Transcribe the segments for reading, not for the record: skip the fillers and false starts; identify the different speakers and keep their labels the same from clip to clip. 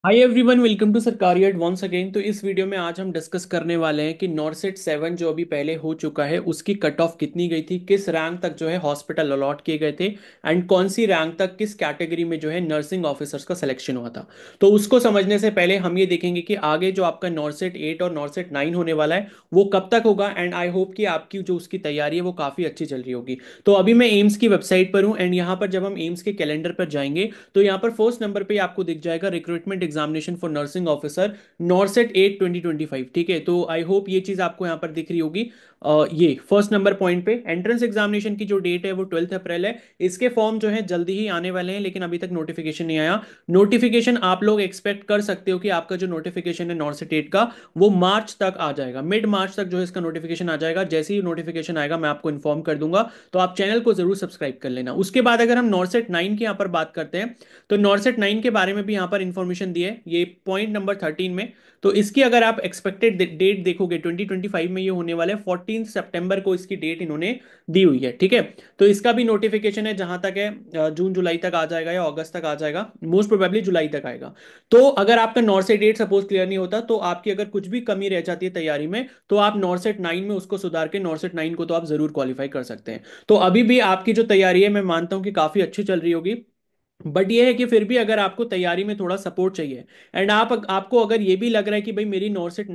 Speaker 1: Hi everyone, welcome to Sarkaria once again. तो इस video में आज हम डिस्कस करने वाले हैं कि नॉर्सेट 7 जो अभी पहले हो चुका है उसकी कट ऑफ कितनी गई थी, किस रैंक तक जो है हॉस्पिटल अलॉट किए गए थे एंड कौन सी रैंक तक किस कैटेगरी में जो है नर्सिंग ऑफिसर्स का सिलेक्शन हुआ था। तो उसको समझने से पहले हम ये देखेंगे कि आगे जो आपका नॉर्सेट 8 और नॉर्सेट 9 होने वाला है वो कब तक होगा। एंड आई होप कि आपकी जो उसकी तैयारी है वो काफ़ी अच्छी चल रही होगी। तो अभी मैं एम्स की वेबसाइट पर हूँ एंड यहाँ पर जब हम एम्स के कैलेंडर पर जाएंगे तो यहाँ पर फर्स्ट नंबर पे आपको दिख जाएगा recruitment examination for nursing officer नॉर्सेट 8 2025। ठीक है, तो आई होप ये चीज आपको यहाँ पर दिख रही होगी। ये फर्स्ट नंबर पॉइंट पे एंट्रेंस एग्जामिनेशन की जो डेट है वो 12 अप्रैल है। इसके फॉर्म जो है जल्दी ही आने वाले हैं, लेकिन अभी तक नोटिफिकेशन नहीं आया। नोटिफिकेशन आप लोग एक्सपेक्ट कर सकते हो कि आपका जो नोटिफिकेशन है नॉर्सेट 8 का वो मार्च तक आ जाएगा, मिड मार्च तक जो है इसका नोटिफिकेशन आ जाएगा। जैसे ही नोटिफिकेशन आएगा मैं आपको इन्फॉर्म कर दूंगा, तो आप चैनल को जरूर सब्सक्राइब कर लेना। उसके बाद अगर हम नॉर्सेट 9 की यहाँ पर बात करते हैं तो नॉर्सेट 9 के बारे में भी यहाँ पर इंफॉर्मेशन दी है, ये पॉइंट नंबर 13 में। तो इसकी अगर आप एक्सपेक्टेड डेट देखोगे 2025 में ये होने वाला है, 14 सितंबर को इसकी डेट इन्होंने दी हुई है। ठीक है, तो इसका भी नोटिफिकेशन है, जहां तक है जून जुलाई तक आ जाएगा या अगस्त तक आ जाएगा, मोस्ट प्रोबेबली जुलाई तक आएगा। तो अगर आपका नॉर्सेट 8 सपोज क्लियर नहीं होता तो आपकी अगर कुछ भी कमी रह जाती है तैयारी में तो आप नॉर्सेट 9 में उसको सुधार के नॉर्सेट 9 को तो आप जरूर क्वालिफाई कर सकते हैं। तो अभी भी आपकी जो तैयारी है मैं मानता हूं कि काफी अच्छी चल रही होगी। बट ये है कि फिर भी अगर आपको तैयारी में थोड़ा सपोर्ट चाहिए एंड आपको अगर ये भी लग रहा है कि भाई मेरी नॉर्सेट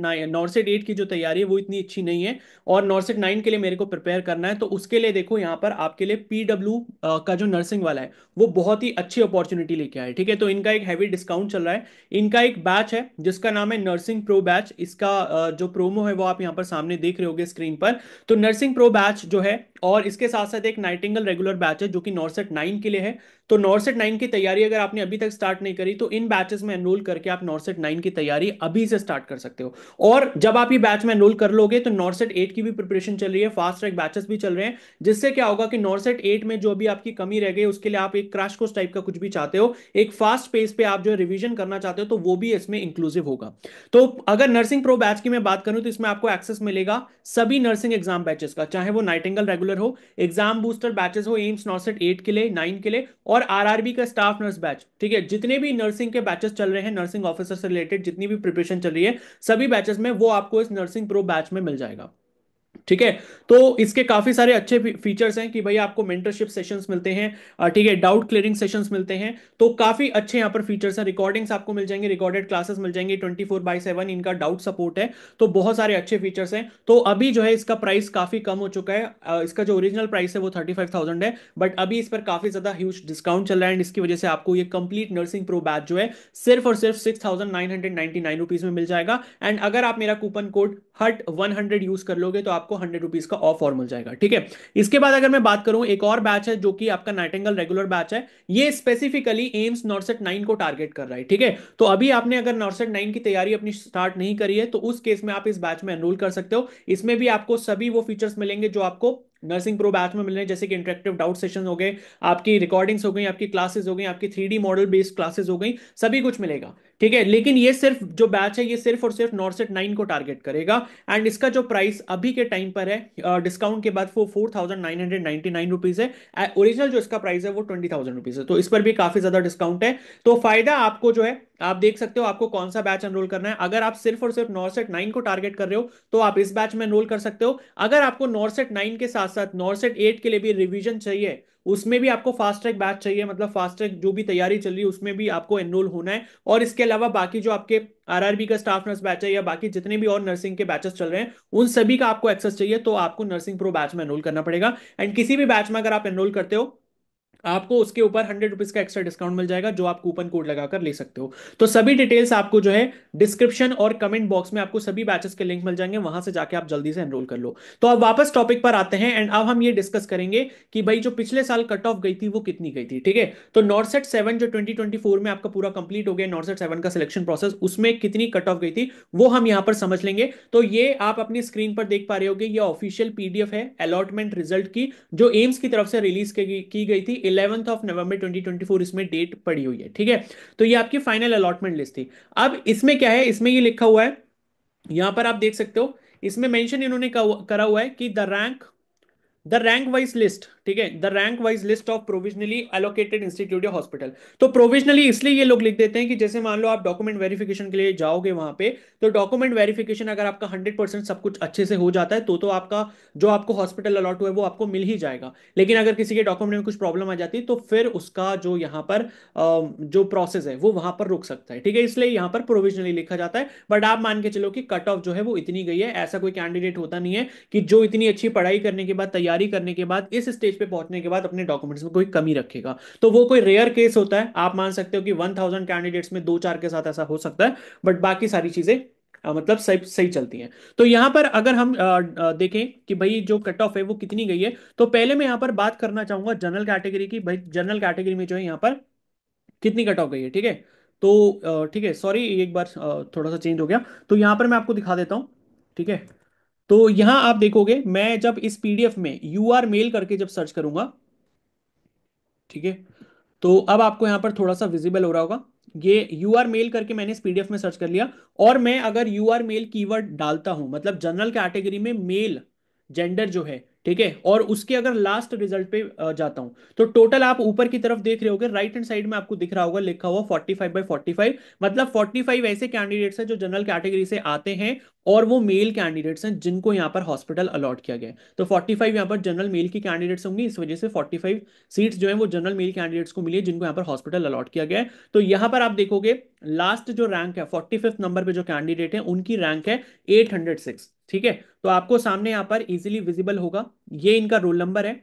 Speaker 1: 8 की जो तैयारी है वो इतनी अच्छी नहीं है और नॉर्सेट 9 के लिए मेरे को प्रिपेयर करना है, तो उसके लिए देखो यहाँ पर आपके लिए पीडब्ल्यू का जो नर्सिंग वाला है वो बहुत ही अच्छी अपॉर्चुनिटी लेके आया है। ठीक है, तो इनका एक हैवी डिस्काउंट चल रहा है। इनका एक बैच है जिसका नाम है नर्सिंग प्रो बैच। इसका जो प्रोमो है वो आप यहाँ पर सामने देख रहे होगे स्क्रीन पर। तो नर्सिंग प्रो बैच जो है और इसके साथ साथ एक नाइटिंगल रेगुलर बैच है जो कि नॉर्सेट 9 के लिए है। तो नॉर्सेट 9 की तैयारी अगर आपने अभी तक स्टार्ट नहीं करी तो इन बैचेस में एनरोल करके आप नॉर्सेट 9 की तैयारी अभी से स्टार्ट कर सकते हो। और जब आप ये बैच में एनरोल कर लोगे तो नॉर्सेट 8 की भी प्रिपरेशन चल रही है, फास्ट ट्रैक बैचेस भी चल रहे हैं, जिससे क्या होगा कि नॉर्सेट 8 में जो भी आपकी कमी रह गई उसके लिए आप एक क्रैश कोर्स टाइप का कुछ भी चाहते हो, एक फास्ट पेस पे आप जो रिवीजन करना चाहते हो, तो वो भी इसमें इंक्लूसिव होगा। तो अगर नर्सिंग प्रो बैच की मैं बात करूं तो इसमें आपको एक्सेस मिलेगा सभी नर्सिंग एग्जाम बैचेस का, चाहे वो नाइटिंगल रेगुलर हो, एग्जाम बूस्टर बैचेस हो एम्स नॉर्सेट 8 के लिए, 9 के लिए, और आरआरबी का स्टाफ नर्स बैच। ठीक है, जितने भी नर्सिंग के बैचेस चल रहे हैं, नर्सिंग ऑफिसर से रिलेटेड जितनी भी प्रिपरेशन चल रही है सभी बैचेस में वो आपको इस नर्सिंग प्रो बैच में मिल जाएगा। ठीक है, तो इसके काफी सारे अच्छे फीचर्स हैं कि भाई आपको मेंटरशिप सेशंस मिलते हैं, ठीक है, डाउट क्लियरिंग सेशंस मिलते हैं, तो काफी अच्छे यहाँ पर फीचर्स हैं। रिकॉर्डिंग्स आपको मिल जाएंगे, रिकॉर्डेड क्लासेस मिल जाएंगे, 24/7 इनका डाउट सपोर्ट है। तो बहुत सारे अच्छे फीचर्स हैं। तो अभी जो है इसका प्राइस काफी कम हो चुका है। इसका जो ओरिजिनल प्राइस है वो 35,000 है, बट अभी इस पर काफी ज्यादा ह्यूज डिस्काउंट चल रहा है एंड इसकी वजह से आपको ये कंप्लीट नर्सिंग प्रो बैच जो है सिर्फ और सिर्फ 6,999 रुपीज में मिल जाएगा। एंड अगर आप मेरा कूपन कोड HUT100 यूज कर लोगे तो आपको 100 रुपीज का ऑफ और मिल जाएगा। ठीक है, इसके बाद अगर मैं बात करूं एक और बैच है जो कि आपका नाइटिंगल रेगुलर बैच है। ये स्पेसिफिकली एम्स नॉर्सेट 9 को टारगेट कर रहा है। ठीक है, तो अभी आपने अगर नॉर्सेट 9 की तैयारी अपनी स्टार्ट नहीं करी है तो उस केस में आप इस बैच में एनरोल कर सकते हो। इसमें भी आपको सभी वो फीचर्स मिलेंगे जो आपको नर्सिंग प्रो बैच में मिल रहे हैं, जैसे कि इंटरेक्टिव डाउट सेशन हो गए, आपकी रिकॉर्डिंग्स हो गई, आपकी क्लासेस हो गई, आपकी 3D मॉडल बेस्ड क्लासेस हो गई, सभी कुछ मिलेगा। ठीक है, लेकिन ये सिर्फ जो बैच है ये सिर्फ और सिर्फ नॉर्सेट 9 को टारगेट करेगा एंड इसका जो प्राइस अभी के टाइम पर है डिस्काउंट के बाद वो 4,999 रुपीज है। ओरिजिनल जो इसका प्राइस है वो 20,000 रुपीज है, तो इस पर भी काफी ज्यादा डिस्काउंट है। तो फायदा आपको जो है आप देख सकते हो आपको कौन सा बैच एनरोल करना है। अगर आप सिर्फ और सिर्फ नॉर्सेट 9 को टारगेट कर रहे हो तो आप इस बैच में एनरोल कर सकते हो। अगर आपको नॉर्सेट 9 के साथ साथ नॉर्सेट 8 के लिए भी रिवीजन चाहिए, उसमें भी आपको फास्ट ट्रैक बैच चाहिए, मतलब फास्ट ट्रैक जो भी तैयारी चल रही है उसमें भी आपको एनरोल होना है, और इसके अलावा बाकी जो आपके आरआरबी का स्टाफ नर्स बैच है या बाकी जितने भी और नर्सिंग के बैचेस चल रहे हैं उन सभी का आपको एक्सेस चाहिए, तो आपको नर्सिंग प्रो बैच में एनरोल करना पड़ेगा। एंड किसी भी बैच में अगर आप एनरोल करते हो आपको उसके ऊपर 100 रुपीज का एक्स्ट्रा डिस्काउंट मिल जाएगा जो आप कूपन कोड लगाकर ले सकते हो। तो सभी डिटेल्स आपको जो है डिस्क्रिप्शन और कमेंट बॉक्स में आपको सभी बैचेस के लिंक मिल जाएंगे, वहां से जाके आप जल्दी से एनरोल कर लो। तो अब वापस टॉपिक पर आते हैं एंड अब हम ये डिस्कस करेंगे कि भाई जो पिछले साल कट ऑफ गई थी वो कितनी गई थी। ठीक है, तो नॉर्सेट 7 जो 2024 में आपका पूरा कंप्लीट हो गया, नॉर्सेट 7 का सिलेक्शन प्रोसेस, उसमें कितनी कट ऑफ गई थी वो हम यहां पर समझ लेंगे। तो ये आप अपनी स्क्रीन पर देख पा रहे होगे, ये ऑफिशियल पीडीएफ है अलॉटमेंट रिजल्ट की जो एम्स की तरफ से रिलीज की गई थी 11 नवंबर 2024, इसमें डेट पड़ी हुई है। ठीक है, तो ये आपकी फाइनल अलॉटमेंट लिस्ट थी। अब इसमें क्या है, इसमें ये लिखा हुआ है, यहां पर आप देख सकते हो, इसमें मेंशन इन्होंने करा हुआ है कि the rank the rank wise list, ठीक है, the rank wise list of provisionally allocated institute या हॉस्पिटल। तो प्रोविजनली इसलिए ये लोग लिख देते हैं कि जैसे मान लो आप डॉक्यूमेंट वेरिफिकेशन के लिए जाओगे वहां पे, तो डॉक्यूमेंट वेरिफिकेशन अगर आपका 100% सब कुछ अच्छे से हो जाता है तो आपका जो आपको हॉस्पिटल अलॉट हुआ है वो आपको मिल ही जाएगा। लेकिन अगर किसी के डॉक्यूमेंट में कुछ प्रॉब्लम आ जाती है तो फिर उसका जो यहाँ पर जो प्रोसेस है वो वहां पर रुक सकता है, ठीक है, इसलिए यहाँ पर प्रोविजनली लिखा जाता है। बट आप मान के चलो कि कट ऑफ जो है वो इतनी गई है, ऐसा कोई कैंडिडेट होता नहीं है कि जो इतनी अच्छी पढ़ाई करने के बाद, तैयारी करने के बाद, इस स्टेज पे पहुंचने के बाद अपने डॉक्यूमेंट्स में कोई कमी रखेगा। तो वो कोई रेयर केस होता है, आप मान सकते हो कि 1000 कैंडिडेट्स में दो चार के साथ ऐसा हो सकता है, बट बाकी सारी चीजें मतलब सही सही चलती हैं। तो यहां पर अगर हम देखें कि भाई जो कट ऑफ है वो कितनी गई है, तो पहले मैं यहां पर बात करना चाहूंगा जनरल कैटेगरी की। भाई जनरल कैटेगरी में जो है यहाँ पर कितनी कट ऑफ गई है, ठीक है। तो ठीक है, सॉरी एक बार थोड़ा सा चेंज हो गया। तो यहां पर मैं आपको दिखा देता हूं, ठीक है। तो यहां आप देखोगे, मैं जब इस पीडीएफ में यू आर मेल करके जब सर्च करूंगा, ठीक है, तो अब आपको यहां पर थोड़ा सा विजिबल हो रहा होगा। ये यू आर मेल करके मैंने इस पीडीएफ में सर्च कर लिया, और मैं अगर यू आर मेल कीवर्ड डालता हूं, मतलब जनरल कैटेगरी में मेल जेंडर जो है, ठीक है, और उसके अगर लास्ट रिजल्ट पे जाता हूं, तो टोटल आप ऊपर की तरफ देख रहे होगे, राइट हैंड साइड में आपको दिख रहा होगा लिखा हुआ 45/45। मतलब 45 ऐसे कैंडिडेट्स हैं जो जनरल कैटेगरी से आते हैं, और वो मेल कैंडिडेट्स हैं जिनको यहाँ पर हॉस्पिटल अलॉट किया गया है। तो 45 यहाँ पर जनरल मेल की कैंडिडेट्स होंगी, इस वजह से 45 सीट्स जो है वो जनरल मेल कैंडिडेट्स को मिली है जिनको यहाँ पर हॉस्पिटल अलॉट किया गया है। तो यहाँ पर आप देखोगे लास्ट जो रैंक है 45th नंबर पे जो कैंडिडेट है उनकी रैंक है 806, ठीक है। तो आपको सामने यहाँ पर इजीली विजिबल होगा, ये इनका रोल नंबर है,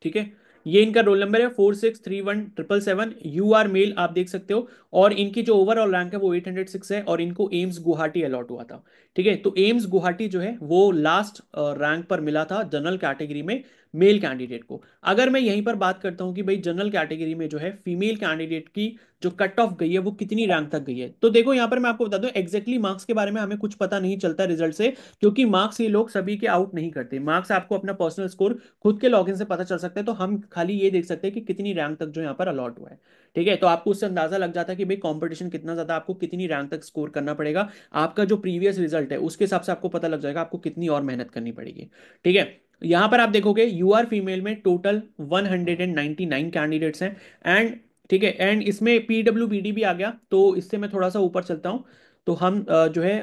Speaker 1: ठीक है। ये इनका रोल नंबर है 463177 यू आर मेल, आप देख सकते हो। और इनकी जो ओवरऑल रैंक है वो 806 है, और इनको एम्स गुवाहाटी अलॉट हुआ था, ठीक है। तो एम्स गुवाहाटी जो है वो लास्ट रैंक पर मिला था जनरल कैटेगरी में मेल कैंडिडेट को। अगर मैं यहीं पर बात करता हूं कि भाई जनरल कैटेगरी में जो है फीमेल कैंडिडेट की जो कट ऑफ गई है वो कितनी रैंक तक गई है, तो देखो यहां पर मैं आपको बता दूं एग्जैक्टली मार्क्स के बारे में हमें कुछ पता नहीं चलता रिजल्ट से, क्योंकि मार्क्स ये लोग सभी के आउट नहीं करते। मार्क्स आपको अपना पर्सनल स्कोर खुद के लॉगिन से पता चल सकता है, तो हम खाली ये देख सकते हैं कि कितनी रैंक तक जो यहाँ पर अलॉट हुआ है, ठीक है। तो आपको उससे अंदाजा लग जाता है कि भाई कंपटीशन कितना ज्यादा, आपको कितनी रैंक तक स्कोर करना पड़ेगा। आपका जो प्रीवियस रिजल्ट है उसके हिसाब से आपको पता लग जाएगा आपको कितनी और मेहनत करनी पड़ेगी, ठीक है। यहां पर आप देखोगे यू आर फीमेल में टोटल 199 कैंडिडेट्स हैं, एंड ठीक है, एंड इसमें पीडब्ल्यूबीडी भी आ गया। तो इससे मैं थोड़ा सा ऊपर चलता हूं, तो हम जो है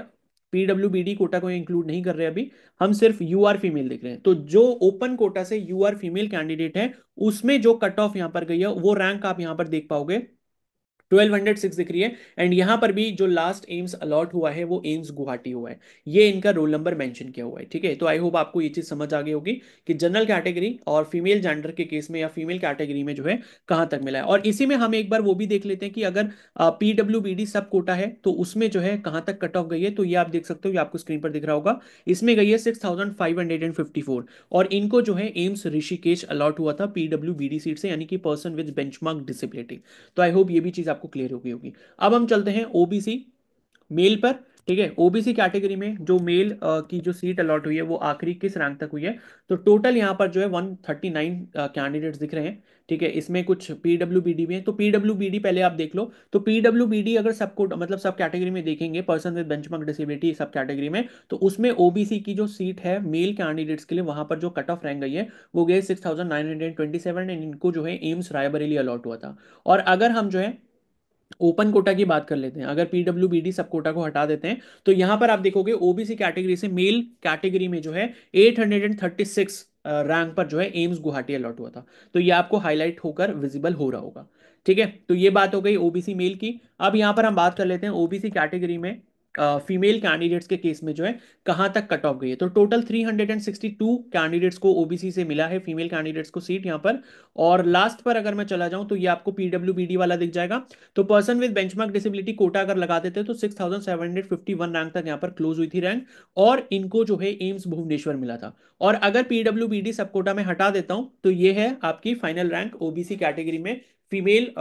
Speaker 1: पीडब्ल्यूबीडी कोटा को इंक्लूड नहीं कर रहे अभी, हम सिर्फ यू आर फीमेल देख रहे हैं। तो जो ओपन कोटा से यू आर फीमेल कैंडिडेट है उसमें जो कट ऑफ यहां पर गई है वो रैंक आप यहां पर देख पाओगे 1206 दिख रही है। एंड यहां पर भी जो लास्ट एम्स अलॉट हुआ है वो एम्स गुवाहाटी हुआ है, ये इनका रोल नंबर मेंशन किया हुआ है, ठीक है। तो आई होप आपको ये चीज समझ आ गई होगी कि जनरल कैटेगरी और फीमेल जेंडर के केस में या फीमेल कैटेगरी में जो है कहां तक मिला है। और इसी में हम एक बार वो भी देख लेते हैं कि अगर पीडब्ल्यूबीडी सब कोटा है तो उसमें जो है कहां तक कट ऑफ गई है। तो ये आप देख सकते हो, ये आपको स्क्रीन पर दिख रहा होगा, इसमें गई है 6554, और इनको जो है एम्स ऋषिकेश अलॉट हुआ था पीडब्ल्यूबीडी सीट से, यानी कि पर्सन विद बेंचमार्क डिसेबिलिटी। तो आई होप ये भी चीज आपको क्लियर हो गई होगी। अब हम चलते हैं ओबीसी मेल पर, ठीक है। ओबीसी कैटेगरी में जो मेल की जो सीट अलॉट हुई है वो आखिरी किस रैंक तक हुई है, तो टोटल यहाँ पर जो है 139 कैंडिडेट्स दिख रहे हैं, ठीक है। इसमें कुछ पीडब्ल्यूबीडी भी है, तो पीडब्ल्यूबीडी पहले आप देख लो। तो पीडब्ल्यूबीडी अगर सबको मतलब सब कैटेगरी में देखेंगे, पर्सन विद बेंचमार्क डिसेबिलिटी सब कैटेगरी में, तो उसमें ओबीसी की जो सीट है मेल कैंडिडेट्स के लिए वहां पर जो कट ऑफ रैंक गई है वो गई 6927, एंड इनको जो है एम्स रायबरेली अलॉट हुआ था। और अगर हम जो है ओपन कोटा की बात कर लेते हैं, अगर पीडब्ल्यूबीडी सब कोटा को हटा देते हैं, तो यहां पर आप देखोगे ओबीसी कैटेगरी से मेल कैटेगरी में जो है 836 रैंक पर जो है एम्स गुवाहाटी अलॉट हुआ था। तो ये आपको हाईलाइट होकर विजिबल हो रहा होगा, ठीक है। तो ये बात हो गई ओबीसी मेल की। अब यहां पर हम बात कर लेते हैं ओबीसी कैटेगरी में फीमेल कैंडिडेट्स के केस में जो है कहां तक कट ऑफ गई है। तो टोटल 362 कैंडिडेट्स को ओबीसी से मिला है, फीमेल कैंडिडेट्स को सीट यहां पर। और लास्ट पर अगर मैं चला जाऊं तो ये आपको पीडब्ल्यूबीडी वाला दिख जाएगा। तो person with benchmark disability quota अगर लगा देते तो 6751 रैंक तक यहाँ पर क्लोज हुई थी रैंक, और इनको जो है एम्स भुवनेश्वर मिला था। और अगर पीडब्ल्यूबीडी सब कोटा में हटा देता हूं तो ये है आपकी फाइनल रैंक ओबीसी कैटेगरी में फीमेल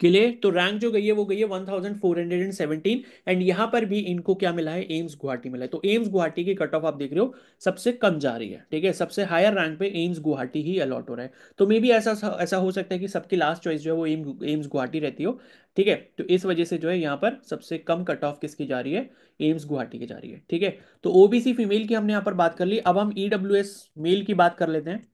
Speaker 1: के लिए। तो रैंक जो गई है वो गई है 1417, एंड यहां पर भी इनको क्या मिला है, एम्स गुवाहाटी मिला है। तो एम्स गुवाहाटी की कट ऑफ आप देख रहे हो सबसे कम जा रही है, ठीक है। सबसे हायर रैंक पे एम्स गुवाहाटी ही अलॉट हो रहा है। तो मे भी ऐसा ऐसा हो सकता है कि सबकी लास्ट चॉइस जो है वो एम्स गुवाहाटी रहती हो, ठीक है, तो इस वजह से जो है यहाँ पर सबसे कम कट ऑफ किसकी जा रही है, एम्स गुवाहाटी की जा रही है। ठीक है, तो ओबीसी फीमेल की हमने यहाँ पर बात कर ली, अब हम ईडब्ल्यूएस मेल की बात कर लेते हैं।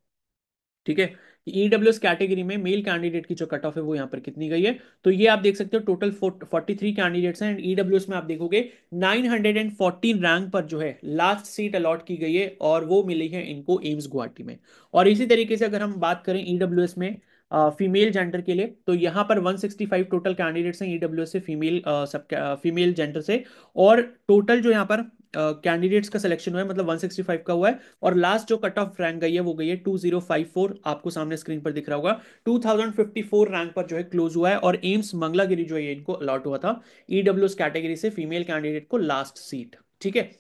Speaker 1: ठीक है, ईडब्ल्यूएस कैटेगरी में मेल कैंडिडेट की जो कट ऑफ है वो यहाँ पर कितनी गई है, तो ये आप देख सकते हो टोटल 43 कैंडिडेट्स हैं, एंड ईडब्ल्यूएस में आप देखोगे 914 रैंक पर जो है लास्ट सीट अलॉट की गई है, और वो मिली है इनको एम्स गुवाहाटी में। और इसी तरीके से अगर हम बात करें ईडब्ल्यूएस में फीमेल जेंडर के लिए, तो यहाँ पर 165 टोटल कैंडिडेट्स हैं ईडब्ल्यूएस से, फीमेल सब फीमेल जेंडर से। और टोटल जो यहाँ पर कैंडिडेट्स का सिलेक्शन हुआ है, मतलब 165 का हुआ है, और लास्ट जो कट ऑफ रैंक गई है वो गई है 2054, आपको सामने स्क्रीन पर दिख रहा होगा, 2054 रैंक पर जो है क्लोज हुआ है, और एम्स मंगलागिरी जो है इनको अलॉट हुआ था ईडब्ल्यूएस कैटेगरी से फीमेल कैंडिडेट को लास्ट सीट। ठीक है,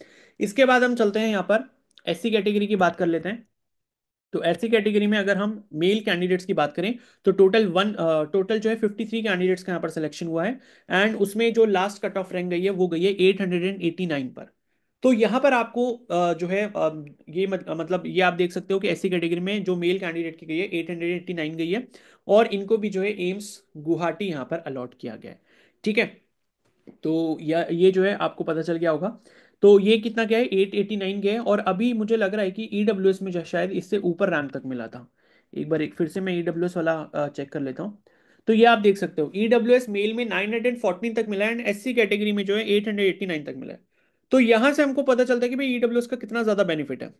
Speaker 1: इसके बाद हम चलते हैं यहाँ पर एससी कैटेगरी की बात कर लेते हैं। तो एससी कैटेगरी में अगर हम मेल कैंडिडेट्स की बात करें, तो टोटल जो है 53 कैंडिडेट्स का यहाँ पर सिलेक्शन हुआ है, एंड उसमें जो लास्ट कट ऑफ रैंक गई है वो गई है 889 पर। तो यहाँ पर आपको जो है ये मतलब ये आप देख सकते हो कि एससी कैटेगरी में जो मेल कैंडिडेट की गई है 889 गई है, और इनको भी जो है एम्स गुवाहाटी यहाँ पर अलॉट किया गया है। ठीक है, तो ये जो है आपको पता चल गया होगा। तो ये कितना गया है, 889 गया है, और अभी मुझे लग रहा है कि ईडब्ल्यूएस में जो है शायद इससे ऊपर रैंक तक मिला था। एक बार एक फिर से मैं ईडब्ल्यूएस वाला चेक कर लेता हूँ। तो ये आप देख सकते हो ईडब्ल्यूएस मेल में 914 तक मिला है, एंड एससी कैटेगरी में जो है 889 तक मिला है। तो यहां से हमको पता चलता है कि भाई ईडब्ल्यूएस का कितना ज्यादा बेनिफिट है।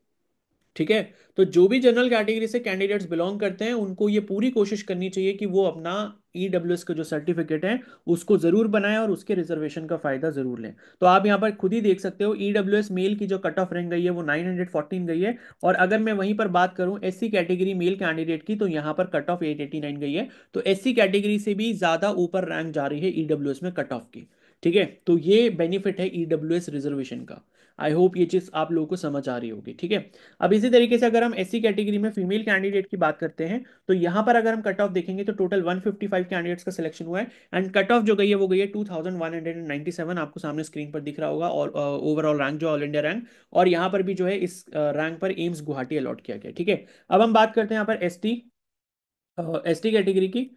Speaker 1: ठीक है, तो जो भी जनरल कैटेगरी से कैंडिडेट्स बिलोंग करते हैं उनको ये पूरी कोशिश करनी चाहिए कि वो अपना ईडब्ल्यूएस का जो सर्टिफिकेट है उसको जरूर बनाएं, और उसके रिजर्वेशन का फायदा जरूर लें। तो आप यहाँ पर खुद ही देख सकते हो ईडब्ल्यूएस मेल की जो कट ऑफ रैंक गई है वो 914 गई है, और अगर मैं वहीं पर बात करूं एससी कैटेगरी मेल कैंडिडेट की, तो यहाँ पर कट ऑफ 889 गई है। तो एससी कैटेगरी से भी ज्यादा ऊपर रैंक जा रही है ईडब्ल्यूएस में कट ऑफ की। ठीक है, तो ये बेनिफिट है ईडब्ल्यूएस रिजर्वेशन का। आई होप ये चीज आप लोगों को समझ आ रही होगी। ठीक है, अब इसी तरीके से अगर हम एससी कैटेगरी में फीमेल कैंडिडेट की बात करते हैं, तो यहां पर अगर हम कट ऑफ देखेंगे तो टोटल 155 कैंडिडेट्स का सिलेक्शन हुआ है, एंड कट ऑफ जो गई है वो गई है 2197, आपको सामने स्क्रीन पर दिख रहा होगा, और ओवरऑल रैंक जो ऑल इंडिया रैंक, और यहाँ पर भी जो है इस रैंक पर एम्स गुवाहाटी अलॉट किया गया। ठीक है, अब हम बात करते हैं यहाँ पर एसटी कैटेगरी की,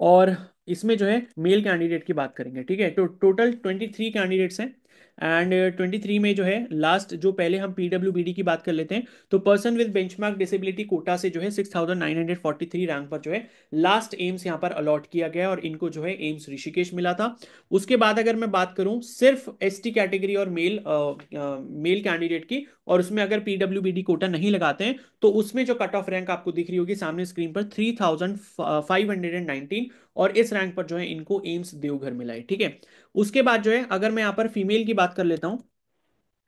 Speaker 1: और इसमें जो है मेल कैंडिडेट की बात करेंगे। ठीक है, तो टोटल 23 कैंडिडेट्स हैं, एंड 23 में जो है लास्ट जो पहले हम पीडब्ल्यूबीडी की बात कर लेते हैं, तो person with benchmark disability quota से जो है 6943 रैंक पर जो है लास्ट एम्स यहाँ पर अलॉट किया गया है, और इनको जो है एम्स ऋषिकेश मिला था। उसके बाद अगर मैं बात करूं सिर्फ एसटी कैटेगरी और मेल कैंडिडेट की, और उसमें अगर पीडब्ल्यूबीडी कोटा नहीं लगाते हैं, तो उसमें जो कट ऑफ रैंक आपको दिख रही होगी सामने स्क्रीन पर 3519, और इस रैंक पर जो है इनको एम्स देवघर मिला है। ठीक है, उसके बाद जो है अगर मैं यहाँ पर फीमेल की बात कर लेता हूँ,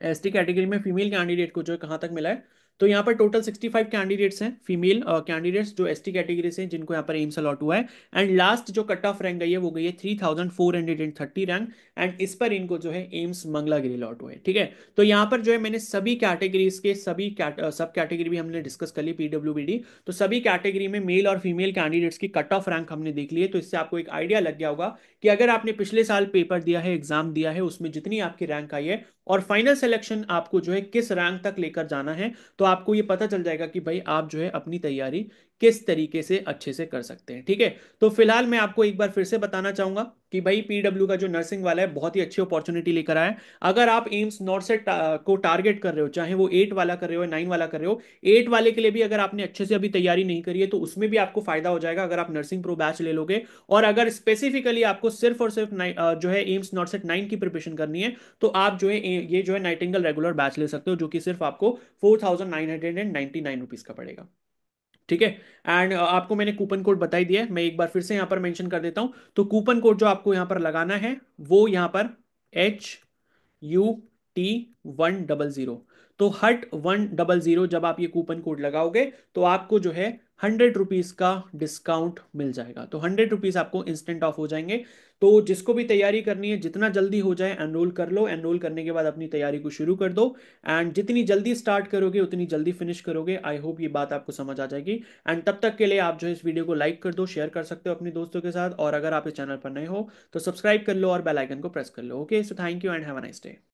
Speaker 1: एसटी कैटेगरी में फीमेल कैंडिडेट को जो है कहाँ तक मिला है, तो यहाँ पर टोटल 65 कैंडिडेट्स हैं फीमेल कैंडिडेट्स जो एसटी कैटेगरी से हैं, जिनको यहाँ पर एम्स अलॉट हुआ है, एंड लास्ट जो कट ऑफ रैंक गई है वो गई है 3430 रैंक, एंड इस पर इनको जो है एम्स मंगलागिरी अलॉट हुए हैं। ठीक है, तो यहाँ पर जो है मैंने सभी कैटेगरीज के सब कैटेगरी भी हमने डिस्कस कर ली पीडब्ल्यूबीडी, तो सभी कैटेगरी में मेल और फीमेल कैंडिडेट्स की कट ऑफ रैंक हमने देख ली है, तो इससे आपको एक आइडिया लग गया होगा कि अगर आपने पिछले साल पेपर दिया है, एग्जाम दिया है, उसमें जितनी आपकी रैंक आई है, और फाइनल सिलेक्शन आपको जो है किस रैंक तक लेकर जाना है, तो आपको ये पता चल जाएगा कि भाई आप जो है अपनी तैयारी किस तरीके से अच्छे से कर सकते हैं। ठीक है, तो फिलहाल मैं आपको एक बार फिर से बताना चाहूंगा कि भाई पीडब्ल्यू का जो नर्सिंग वाला है बहुत ही अच्छी अपॉर्चुनिटी लेकर आया है। अगर आप एम्स नॉर्थ से को टारगेट कर रहे हो, चाहे वो 8 वाला कर रहे हो, 9 वाला कर रहे हो, 8 वाले के लिए भी अगर आपने अच्छे से अभी तैयारी नहीं करी है, तो उसमें भी आपको फायदा हो जाएगा अगर आप नर्सिंग प्रो बैच ले लोगे। और अगर स्पेसिफिकली आपको सिर्फ और सिर्फ जो है एम्स नॉर्थ सेट 9 की प्रिपरेशन करनी है, तो आप जो है ये जो है नाइटिंगेल रेगुलर बैच ले सकते हो, जो कि सिर्फ आपको 4999 रुपीज का पड़ेगा। ठीक है, एंड आपको मैंने कूपन कोड बताई दिया है, मैं एक बार फिर से यहाँ पर मेंशन कर देता हूँ। तो कूपन कोड जो आपको यहाँ पर लगाना है वो यहाँ पर HUT100, तो HUT100, जब आप ये कूपन कोड लगाओगे तो आपको जो है 100 रुपीज का डिस्काउंट मिल जाएगा, तो 100 रुपीज आपको इंस्टेंट ऑफ हो जाएंगे। तो जिसको भी तैयारी करनी है जितना जल्दी हो जाए एनरोल कर लो, एनरोल करने के बाद अपनी तैयारी को शुरू कर दो, एंड जितनी जल्दी स्टार्ट करोगे उतनी जल्दी फिनिश करोगे। आई होप ये बात आपको समझ आ जाएगी, एंड तब तक के लिए आप जो है इस वीडियो को लाइक कर दो, शेयर कर सकते हो अपने दोस्तों के साथ, और अगर आप इस चैनल पर नए हो तो सब्सक्राइब कर लो और बेल आइकन को प्रेस कर लो। Okay, so thank you and have a nice day.